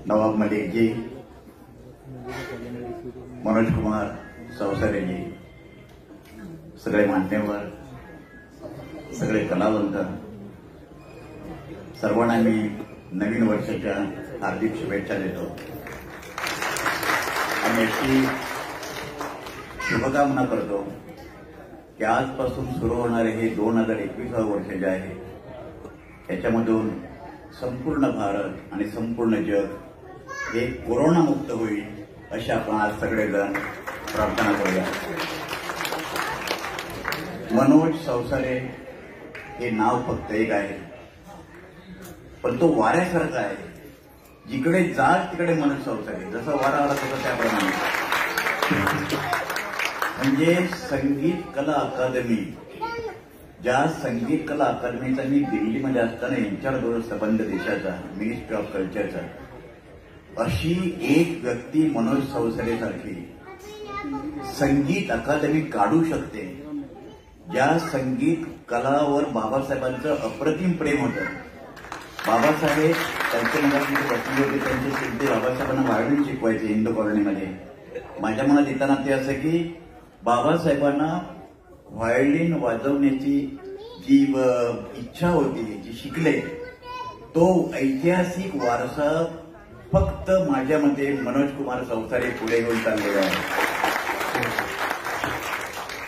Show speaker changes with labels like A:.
A: नवाब मलिक जी, मनोज कुमार सवसारे जी, सगळे मान्यवर, सगळे कलावंत, सर्वांना मी नवीन वर्षाच्या हार्दिक शुभेच्छा देतो आणि याची शुभकामना करतो की आजपासून सुरू होणारे हे 2021 वर्ष जे आहे त्याच्यामधून संपूर्ण भारत आणि संपूर्ण जग हे कोरोनामुक्त होईल अशी आपण आज सगळेजण प्रार्थना करूया। मनोज सवसारे हे नाव फक्त एक आहे, पण तो वाऱ्यासारखा आहे, जिकडे जाल तिकडे मनोज सवसारे, जसं वारा आला तसं त्याप्रमाणे। म्हणजे संगीत कला अकादमी, ज्या संगीत कला अकादमीचा मी दिल्लीमध्ये असताना इन्चार्ज होतो संबंध देशाचा, मिनिस्ट्री ऑफ कल्चरचा, अशी एक व्यक्ती मनोज सवसारे सारखी संगीत अकादमी काढू शकते, ज्या संगीत कलावर बाबासाहेबांचं अप्रतिम प्रेम होतं। बाबासाहेब त्यांच्या मनात प्रसंग होते, त्यांचे शिकते बाबासाहेबांना व्हायोलिन शिकवायचे हिंदू कॉलनीमध्ये। माझ्या मनात येताना ते असं की बाबासाहेबांना व्हायोलिन वाजवण्याची जी इच्छा होती, जी शिकले, तो ऐतिहासिक वारसा फक्त माझ्या मते मनोज कुमार सवसारे पुढे घेऊन चाललेला आहे।